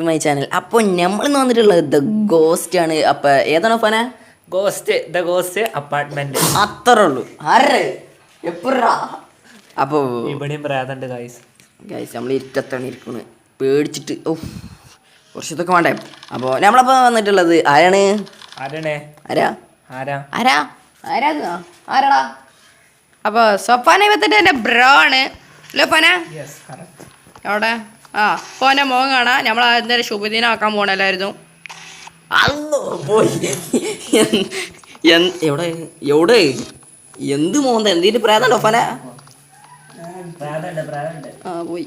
To my channel. അപ്പോൾ നമ്മൾ വന്നിട്ടുള്ളത് ദ ഗോസ്റ്റ് ആണ്. അപ്പോൾ ഏതാണോ ഫന? The ghost apartment. അത്രേ ഉള്ളൂ. ആരെ എപ്പോഴാ? അപ്പോൾ ഇവിടെയും പ്രായതുണ്ട് ഗൈസ്. നമ്മൾ ഇരുട്ടത്താണ് ഇരിക്കുന്നത്, പേടിച്ചിട്ട്. ഓ കുറച്ച് ഇതൊക്കെ വേണ്ടേ. അപ്പോൾ നമ്മളപ്പോൾ വന്നിട്ടുള്ളത് ആരാണ്? ആരാടാ? അപ്പോൾ സൊഫാനെ പറ്റിട്ട് എൻ്റെ ബ്രോ ആണ്. അല്ലോ ഫന? അവിടെ ഫോൻ്റെ മുഖം കാണാം. നമ്മൾ എന്തായാലും ശുഭദിനം ആക്കാൻ പോകണല്ലായിരുന്നു. അല്ലോ പോയി. എവിടെ എന്ത് മോന്ത എന്തിന്റെ പ്രായതണ്ടോ ഫന? പോയി.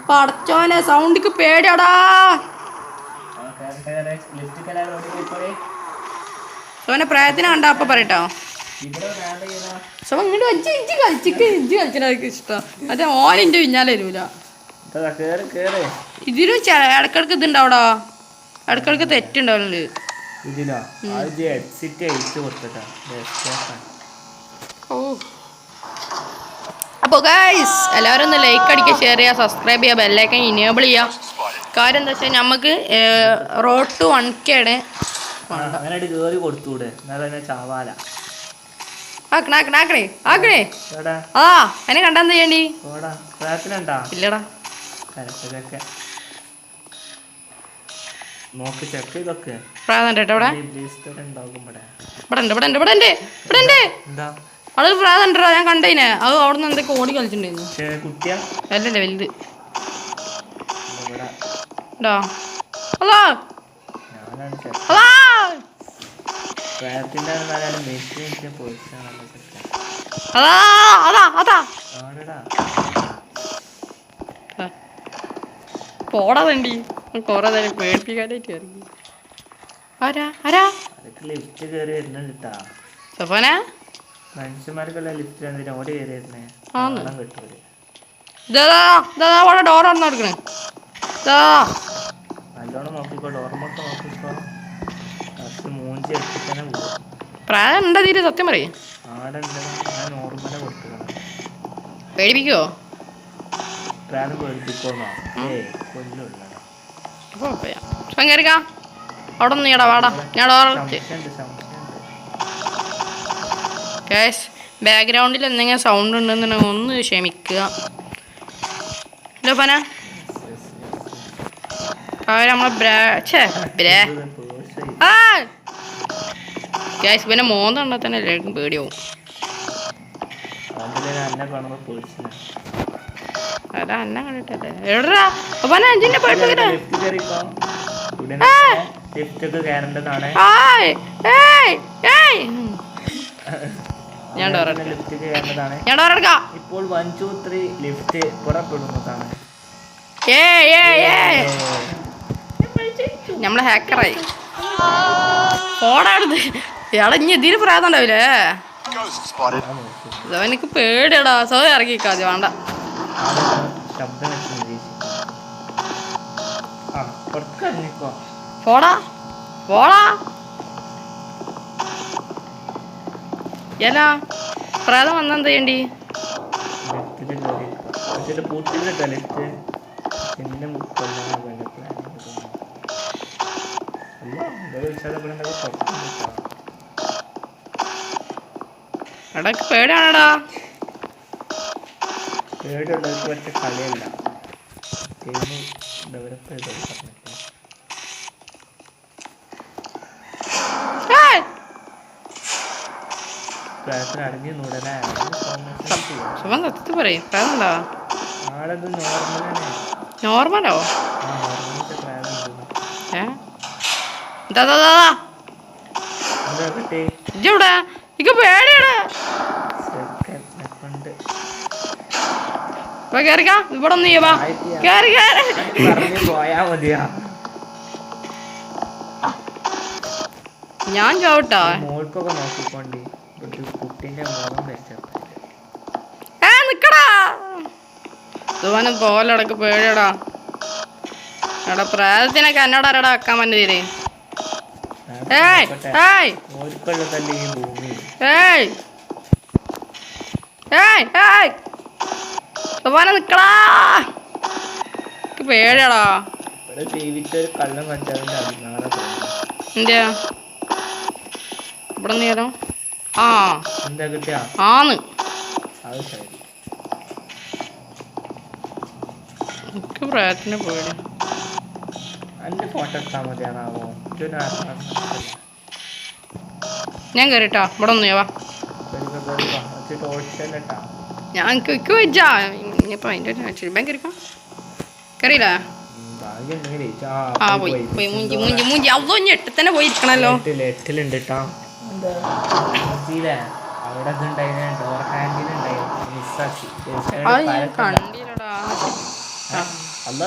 പടച്ചോനെ സൗണ്ടിക്ക് പേടിയാടാ. സോനെ പ്രായത്തിന് കണ്ട അപ്പൊ പറയട്ടോ. സോ ഇങ്ങോട്ട് ഇജ്ജ് കളിച്ചിട്ട് ഇഷ്ടം. മറ്റേ ഓനിന്റെ പിന്നാലെ വരൂല. ഇതിലും ഇടക്കിടക്ക് ഇതുണ്ടാവടാ, ഇടക്കിടക്ക് തെറ്റുണ്ടാവലുണ്ട്. അപ്പോൾ ഗൈസ് എല്ലാവരും ഒന്ന് ലൈക്ക് അടിക്കുക, ഷെയർ ചെയ്യുക, സബ്സ്ക്രൈബ് ചെയ്യുക, ബെല്ലൈക്കൻ ഇനേബിൾ ചെയ്യുക. കാര്യം എന്താ വെച്ചാൽ നമുക്ക് റോഡ് ടു 1K ആണ്. ആക്കണേ അതിനെ കണ്ടാ എന്താ ചെയ്യണ്ടി? ഇല്ലടാ അത് പ്രാതണ്ടോ? ഞാൻ കണ്ടേനെ. അത് അവിടെ നിന്ന് എന്തൊക്കെ ഓടി കളിച്ചിട്ടുണ്ടായിരുന്നു. അല്ലല്ലേ വലുത്. പോടാ വേണ്ടി കൊറേ നേരം പേടിപ്പിക്കാനായിട്ട് ഇറങ്ങി. സഫാന മനുഷ്യന്മാർക്കുള്ള ലിഫ്റ്റ് ഓടി കയറിയിരുന്നേ. ഡോർ തുറന്നു കൊടുക്കണേ. നല്ലോണം നോക്കിക്കോ, ഡോർമൊക്കെ നോക്കിക്കോ. മൂഞ്ചി എടുത്തിട്ട് തന്നെ പോകും. പ്രായം ഉണ്ടോ തീരെ? സത്യം പറയും. ആടുണ്ട്. ഞാൻ നോർമല കൊടുക്കണം. പേടിപ്പിക്കോ? പ്രായം പേടിപ്പിക്കോന്നോ? കൊല്ലുള്ളതാ. അവിടെ ഒന്ന് ഈടാ വാടാ. ഞാൻ ബാക്ക്ഗ്രൗണ്ടിൽ എന്തെങ്കിലും സൗണ്ട് ഉണ്ടെന്നുണ്ടെങ്കിൽ ഒന്ന് ക്ഷമിക്കുക. ഫന പിന്നെ മോന്ത കണ്ടാൽ തന്നെ എല്ലാവർക്കും പേടിയാവും. അതാ അന്ന കണ്ടിട്ടല്ലേ. എവിടാ അഞ്ചിന്റെ പേടിപ്പിക്കട്ടെ. ഞാൻ ഇപ്പോൾ 1 2 3 ലിഫ്റ്റ് പുറപ്പെടുന്നതാണ്. നമ്മളെ ഹാക്കറായി. ഫോണെടുത്ത് ഇളഞ്ഞ് ഇതിന് പ്രായം ഉണ്ടാവില്ലേ? എനിക്ക് പേടിയടാ. സോ ഇറങ്ങിക്കാതെ വേണ്ട. പോടാ എല്ലാ പ്രായം വന്നെന്താ ചെയ്യണ്ടി? എടക്ക് പേടിയാണടാ. പേടിയുള്ളവർക്ക് പറ്റ കളിയല്ല. ഡെവലപ്പ് ചെയ്ത് അടങ്ങി നൂടനാ. പറയും പ്രായമുണ്ടോ? നോർമലോ? ഇജ്ജെവിടെ? ഇക്ക് പേടിയാണ്. കേറിക്കാ ഇവിടെ ഒന്ന് ചെയ്യാ. പോയാ മതിയാ. ഞാൻ ചവിട്ടാ. മോൾക്കൊക്കെ നോക്കിക്കോണ്ടി. കുട്ടിന്റെ മുഖം വെച്ചാ നിക്കടാ. പോലടക്ക് പേടിയടാ. എടാ പ്രായത്തിനൊക്കെ എന്നോട് ആരാടാ ആക്കാൻ പറ്റുന്ന തീരെ. സഫാന നിക്കടാ, പേടിയാടാ. ഇവിടെ ജീവിച്ചൊരു കള്ളം കണ്ടതിന്റെ അഭിമാനം എന്തിയാ ഇവിടെ നേരം ആ എന്താ കിട്ടിയാ ആന്ന് അത് ശരി. എനിക്ക് പ്രായത്തിന് പേടി. എന്റെ ഫോട്ടോ എടുത്താൽ മതിയാണാവോ? ഞാൻ കയറിട്ടാ ഇവിടെ ഒന്ന് വാ. ടോർച്ച് തന്നെ ഇട്ടാ ഞാൻ എനിക്ക് വെച്ചാ ഇനിയിപ്പോ അതിൻ്റെ ചുരുബാൻ കയറിക്കാം. കയറിയില്ല. ആ പോയി പോയി മൂഞ്ചി മൂഞ്ചി മൂഞ്ചി അവ ഞെട്ടി തന്നെ പോയിരിക്കണല്ലോ. എട്ടിലുണ്ട് കേട്ടോ. അവിടെ ഡോർ ഹാൻഡിൽ മിസ്സാക്കി. അത് ഞാൻ കണ്ടില്ലടാ. അല്ല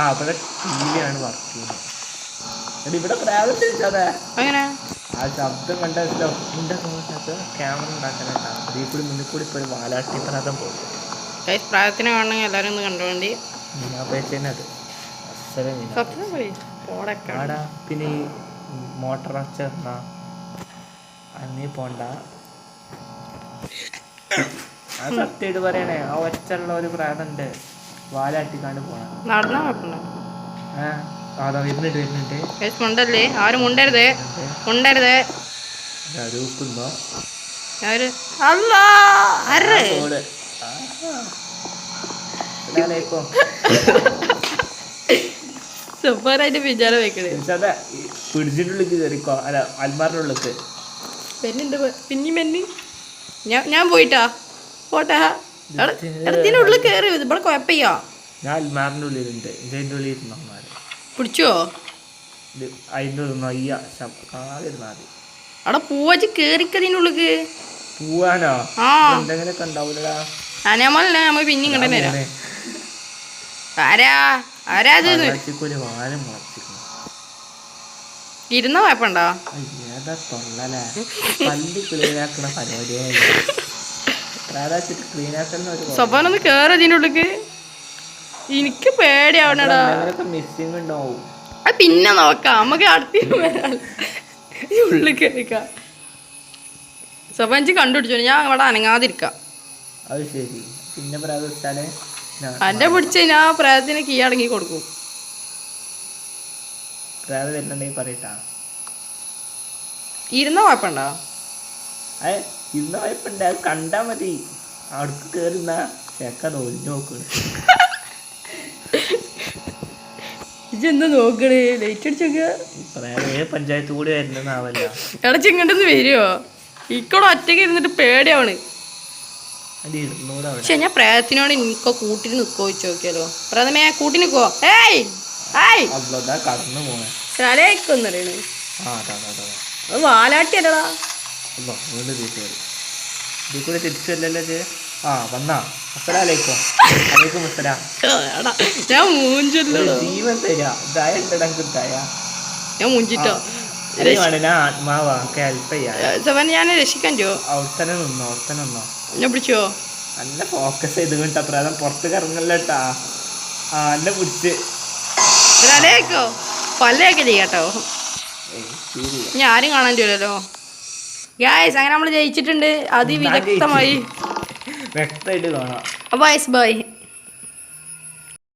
അവിടെ ടി വി ആണ് വർക്ക് ചെയ്യുന്നത്. ഇവിടെ പ്രാവശ്യം അങ്ങനെ ആ ശബ്ദം കണ്ട ക്യാമറ ഉണ്ടാക്കാനായിട്ടാണ്. ഇതിൽ കൂടി മുന്നിൽ കൂടി ഇപ്പോൾ ഒരു വാലാട്ടി പ്രാതം പോകും. പ്രായത്തിന് കാണണമെങ്കിൽ എല്ലാവരും ഒന്ന് കണ്ടുകൊണ്ട് ഞാൻ പേച്ചത് ആടാ. പിന്നെ ഈ മോട്ടർ വച്ചെന്ന അന്നീ പോണ്ട. ആ സത്യമായിട്ട് പറയണേ, ആ ഒച്ചുള്ള ഒരു പ്രാതമുണ്ട് വാലാട്ടിക്കാണ്ട് പോണം. നടന്നാ കുഴപ്പമില്ല. അതാ വരുന്നുണ്ട്. മുണ്ടല്ലേ, ആരും മുണ്ടരുത് മുണ്ടരുത്. രൂപുണ്ടോ സൂപ്പറായിട്ട് വിചാരം വെക്കണേ. പിടിച്ചിന്റെ ഉള്ളിൽ കയറിക്കോ. അല്ല അൽമാറിന്റെ ഉള്ളിൽ പെണ്ണുണ്ട് പിന്നെയും പെണ്ണ്. ഞാൻ പോയിട്ടാ പോട്ടെ. ഇടത്തിന്റെ ഉള്ളിൽ കയറി ഇവിടെ കുഴപ്പയ്യോ. ഞാൻ അൽമാറിന്റെ ഉള്ളിലുണ്ട്. ഇതിന്റെ ഉള്ളിൽ പിടിച്ചോ അതിന്റെ നയ്യ കാതിരുന്നാതി. അവിടെ പൂവച്ച് കേറിക്കതിന്റെ ഉള്ളിക്ക് പോവാനോ എന്തെങ്കിലൊക്കെ ഉണ്ടാവൂലടാ. അനാമല്ലേ നമ്മ പിന്നെയും കണ്ടേ. ആരാ ആരാ അത് വാരം മുളച്ചിരിക്കുന്നു. ഇരുന്ന കുഴപ്പമുണ്ടോ? ഏതാ തൊള്ളലേ പല്ല് ക്ലീനാക്കണ പരിപാടിയായി. ക്ലീനാക്കുന്ന സ്വഭാവം കേറി അതിന്റെ ഉള്ളിക്ക്. എനിക്ക് പേടിയാവണടാ. മിസ്സിങ് ഉണ്ടാവും. അത് പിന്നെ നോക്കാം, നമുക്ക് അടുത്ത് വരാൻ ഉള്ളിൽ കയറിക്കാം. സ്വഭാവം കണ്ടുപിടിച്ചോ, ഞാൻ അവിടെ അനങ്ങാതിരിക്കാം. അത് ശരി. പിന്നെ പ്രാർത്ഥിച്ചാലേ എന്റെ പിടിച്ച് ഞാൻ പ്രായത്തിന് കീഴടങ്ങി കൊടുക്കും. പ്രാർത്ഥന വരുന്നുണ്ടെങ്കിൽ പറയട്ടാ. ഇരുന്ന കുഴപ്പമുണ്ടോ? ഇരുന്ന കുഴപ്പമുണ്ട്. അത് കണ്ടാ മതി. അവിടക്ക് കയറുന്ന ചേക്ക ഒഴിഞ്ഞു നോക്കണ്. ഇജെന്താ നോക്കണേ? ലൈറ്റ് അടിച്ചോക്ക. പഞ്ചായത്ത് കൂടി വരുന്നതാവല്ല. ഇടച്ച് ഇങ്ങോട്ടൊന്ന് വരുമോ? ഇക്കോടെ ഒറ്റയ്ക്ക് ഇരുന്നിട്ട് പേടിയാവണ്. പക്ഷെ ഞാൻ പ്രേതത്തിനോട് എനിക്കോ കൂട്ടിന് നിക്കോ വെച്ച് നോക്കിയാലോ. പ്രേതമേ കൂട്ടി നിക്കോ. കടന്നു പോണേ സ്ഥലേക്കൊന്നറിയണേ. അത് വാലാട്ടിയല്ലടാ. തിരിച്ചല്ലേ. വന്നാ അസ്സലാമലൈക്കും. അലൈക്കും അസ്സലാം. ഞാൻ മൂഞ്ചല്ലോ. ജീവൻ തരാ ഞാൻ മൂഞ്ചിട്ടോ. ആത്മാവാ ഹെൽപ്പ് ചെയ്യാൻ. ഞാൻ രക്ഷിക്കാൻ ചോ. അവിടെത്തന്നെ നിന്നോ. എന്നെ പിടിച്ചോ? നല്ല ഫോക്കസ് ചെയ്ത് കേട്ടാ. പ്രാതം പുറത്ത് കറങ്ങല്ലേട്ടാ. എന്നെ പിടിച്ച് അലേക്കോ പല്ലയൊക്കെ ചെയ്യാട്ടോ. ഞാൻ ആരും കാണാൻ ചെയ്യലോ. ഗായ്സ് അങ്ങനെ നമ്മൾ ജയിച്ചിട്ടുണ്ട് അതിവിദഗ്ധമായി. വ്യക്തമായിട്ട് കാണാം. ബൈ.